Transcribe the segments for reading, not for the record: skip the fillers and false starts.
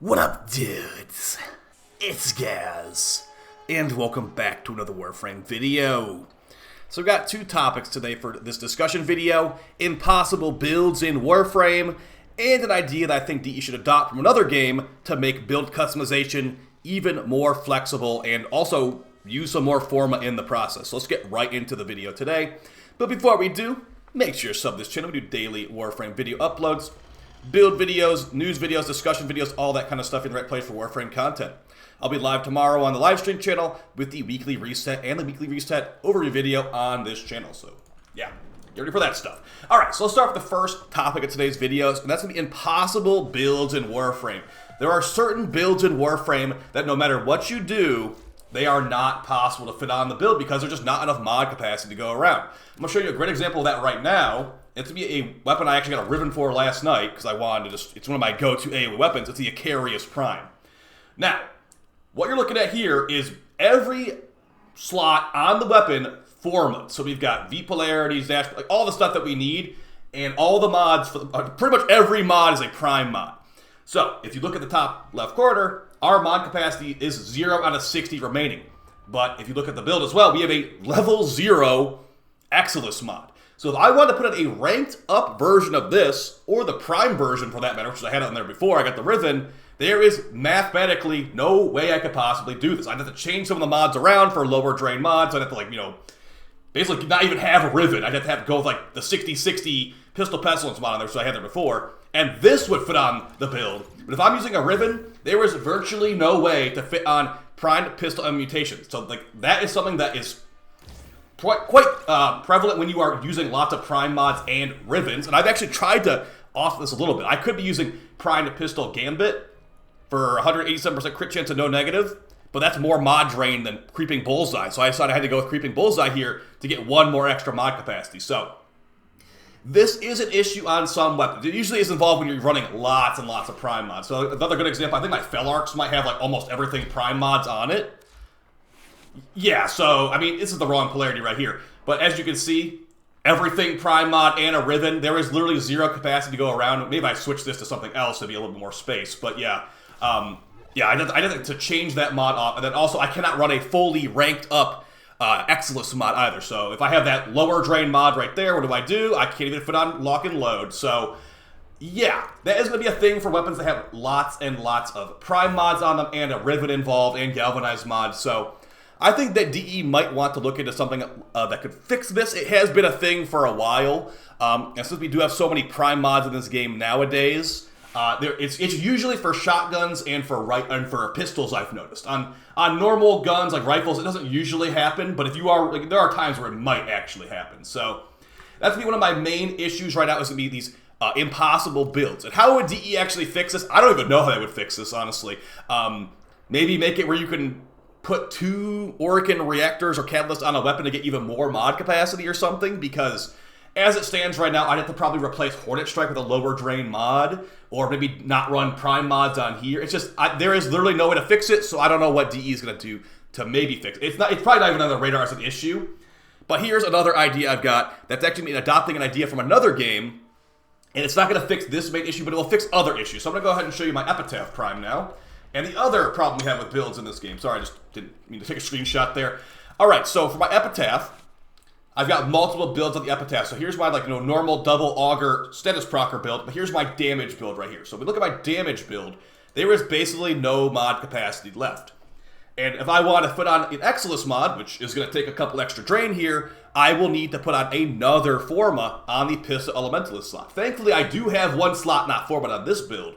What up, dudes? It's Gaz, and welcome back to another Warframe video. So we've got two topics today for this discussion video: impossible builds in Warframe, and an idea that I think DE should adopt from another game to make build customization even more flexible and also use some more forma in the process. So let's get right into the video today. But before we do, make sure you sub this channel. We do daily Warframe video uploads, build videos, news videos, discussion videos, all that kind of stuff in the right place for Warframe content. I'll be live tomorrow on the live stream channel with the weekly reset and the weekly reset overview video on this channel. So yeah, get ready for that stuff. All right, so let's start with the first topic of today's videos, and that's going to be impossible builds in Warframe. There are certain builds in Warframe that no matter what you do, they are not possible to fit on the build because there's just not enough mod capacity to go around. I'm going to show you a great example of that right now. It's going to be a weapon I actually got a riven for last night because I wanted to just, it's one of my go-to AoE weapons. It's the Icarius Prime. Now, what you're looking at here is every slot on the weapon forma. So we've got V polarities, dash, like all the stuff that we need, and all the mods, for pretty much every mod is a Prime mod. So if you look at the top left corner, our mod capacity is 0 out of 60 remaining. But if you look at the build as well, we have a level 0 Exilus mod. So if I want to put in a ranked up version of this, or the Prime version for that matter, which I had on there before, I got the Riven, there is mathematically no way I could possibly do this. I'd have to change some of the mods around for lower drain mods. I'd have to, like, you know, basically not even have a Riven. I'd have to go with like the 60-60 Pistol Pestilence mod on there, so I had there before. And this would fit on the build. But if I'm using a Riven, there is virtually no way to fit on primed pistol and mutations. So like that is something that is quite prevalent when you are using lots of Prime mods and Rivens. And I've actually tried to off this a little bit. I could be using primed pistol Gambit for 187% crit chance and no negative, but that's more mod drain than Creeping Bullseye. So I decided I had to go with Creeping Bullseye here to get one more extra mod capacity. So this is an issue on some weapons. It usually is involved when you're running lots and lots of Prime mods. So another good example, I think my Felarks might have like almost everything Prime mods on it. Yeah, so, I mean, this is the wrong polarity right here. But as you can see, everything Prime mod and a Riven, there is literally 0 capacity to go around. Maybe I switch this to something else to be a little bit more space. But yeah, I had to change that mod off. And then also, I cannot run a fully ranked up Exilus mod either. So if I have that lower drain mod right there, what do? I can't even fit on lock and load. So yeah, that is going to be a thing for weapons that have lots and lots of Prime mods on them and a Riven involved and galvanized mods. So I think that DE might want to look into something that could fix this. It has been a thing for a while. And since we do have so many Prime mods in this game nowadays, it's usually for shotguns and for pistols. I've noticed on normal guns like rifles, it doesn't usually happen. But if you are, like, there are times where it might actually happen. So that's gonna be one of my main issues right now. Is gonna be these impossible builds. And how would DE actually fix this? I don't even know how they would fix this, honestly. Maybe make it where you can put 2 Orokin reactors or catalysts on a weapon to get even more mod capacity or something, because as it stands right now, I'd have to probably replace Hornet Strike with a lower drain mod, or maybe not run Prime mods on here. It's just, there is literally no way to fix it, so I don't know what DE is going to do to maybe fix it. It's probably not even on the radar as an issue, but here's another idea I've got that's actually adopting an idea from another game, and it's not going to fix this main issue, but it will fix other issues. So I'm going to go ahead and show you my Epitaph Prime now. And the other problem we have with builds in this game, sorry, I just didn't mean to take a screenshot there. All right, so for my Epitaph, I've got multiple builds on the Epitaph. So here's my normal double auger status procer build, but here's my damage build right here. So if we look at my damage build, there is basically no mod capacity left. And if I want to put on an Exilus mod, which is going to take a couple extra drain here, I will need to put on another forma on the Pistol Elementalist slot. Thankfully, I do have one slot not forma on this build.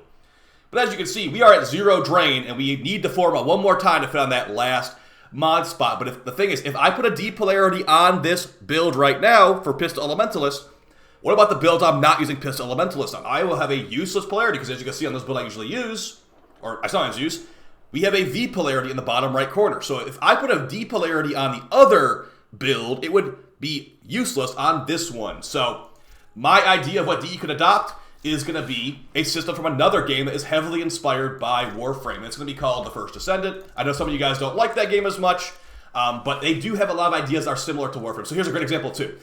But as you can see, we are at 0 drain, and we need to forma one more time to fit on that last mod spot. But the thing is, if I put a D polarity on this build right now for Pistol Elementalist, what about the builds I'm not using Pistol Elementalist on? I will have a useless polarity, because as you can see on this build I usually use, or I sometimes use, we have a V polarity in the bottom right corner. So if I put a D polarity on the other build, it would be useless on this one. So my idea of what DE could adopt is going to be a system from another game that is heavily inspired by Warframe. It's going to be called The First Descendant. I know some of you guys don't like that game as much, but they do have a lot of ideas that are similar to Warframe. So here's a great example too.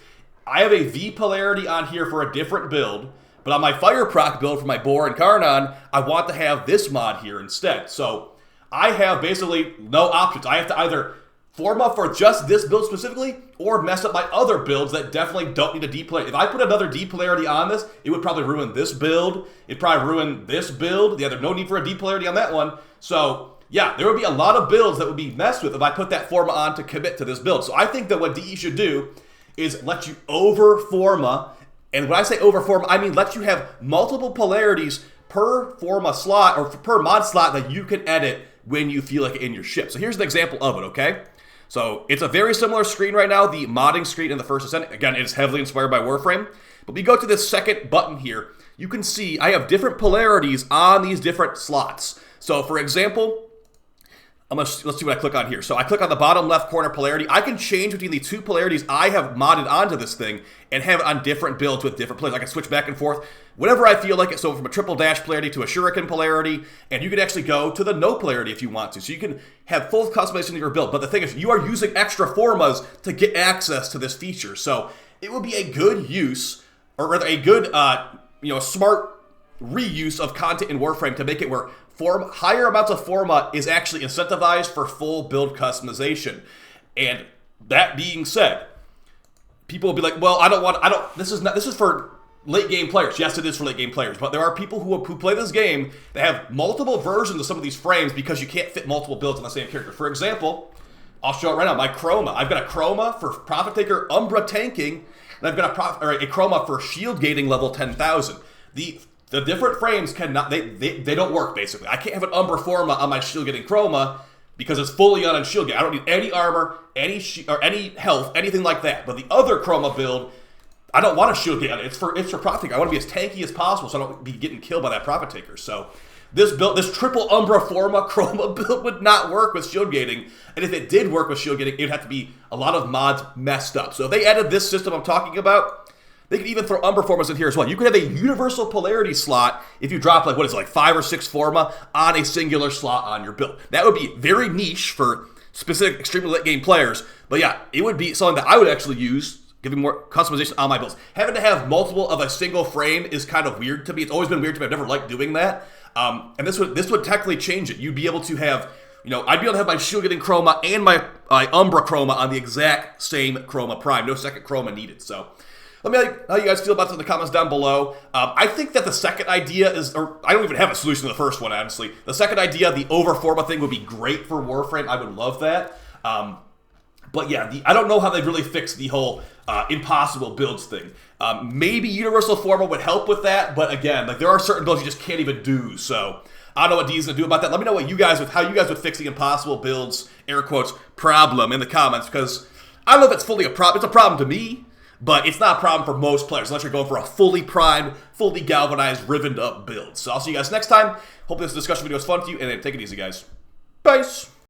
I have a V polarity on here for a different build, But on my fire proc build for my Boar and Karnon, I want to have this mod here instead. So I have basically no options. I have to either forma for just this build specifically, or mess up my other builds that definitely don't need a D polarity. If I put another D polarity on this, it would probably ruin this build. It'd probably ruin this build. Yeah, there's no need for a D polarity on that one. So yeah, there would be a lot of builds that would be messed with if I put that forma on to commit to this build. So I think that what DE should do is let you over forma. And when I say over forma, I mean let you have multiple polarities per forma slot or per mod slot that you can edit when you feel like it in your ship. So here's an example of it, okay? So it's a very similar screen right now, the modding screen in the First Ascent. Again, it is heavily inspired by Warframe. But we go to this second button here, you can see I have different polarities on these different slots. So for example, let's see what I click on here. So I click on the bottom left corner polarity. I can change between the two polarities I have modded onto this thing and have it on different builds with different polarities. I can switch back and forth whenever I feel like it. So from a triple dash polarity to a shuriken polarity, and you can actually go to the no polarity if you want to. So you can have full customization of your build. But the thing is, you are using extra formas to get access to this feature. So it would be a good use, or rather a good, smart reuse of content in Warframe to make it where higher amounts of forma is actually incentivized for full build customization. And that being said, people will be like, well, this is for late game players. Yes, it is for late game players, but there are people who play this game that have multiple versions of some of these frames because you can't fit multiple builds on the same character. For example, I'll show it right now, my chroma. I've got a chroma for Prophet Taker Umbra tanking, and I've got a chroma for shield gating level 10,000. The different frames cannot, they don't work basically. I can't have an Umbra forma on my shield getting chroma because it's fully on shield gate. I don't need any armor, any health, anything like that. But the other chroma build, I don't want a shield gate on it. It's for Prophet Taker. I want to be as tanky as possible so I don't be getting killed by that Prophet Taker. So this triple Umbra forma chroma build would not work with shield gating. And if it did work with shield gating, it would have to be a lot of mods messed up. So if they added this system I'm talking about, they could even throw Umbra formas in here as well. You could have a universal polarity slot if you drop like 5 or 6 forma on a singular slot on your build. That would be very niche for specific extremely late game players. But yeah, it would be something that I would actually use, giving more customization on my builds. Having to have multiple of a single frame is kind of weird to me. It's always been weird to me. I've never liked doing that. And this would technically change it. You'd be able to have, I'd be able to have my shield getting chroma and my Umbra chroma on the exact same chroma prime. No second chroma needed. So let me know how you guys feel about this in the comments down below. I think that the second idea or I don't even have a solution to the first one, honestly. The second idea, the over forma thing, would be great for Warframe. I would love that. But yeah, I don't know how they've really fixed the whole impossible builds thing. Maybe universal forma would help with that, but again, there are certain builds you just can't even do. So I don't know what Dee's gonna do about that. Let me know how you guys would fix the impossible builds, air quotes, problem in the comments, because I don't know if it's fully a problem. It's a problem to me, but it's not a problem for most players unless you're going for a fully primed, fully galvanized, rivened up build. So I'll see you guys next time. Hope this discussion video was fun to you, and then take it easy, guys. Bye.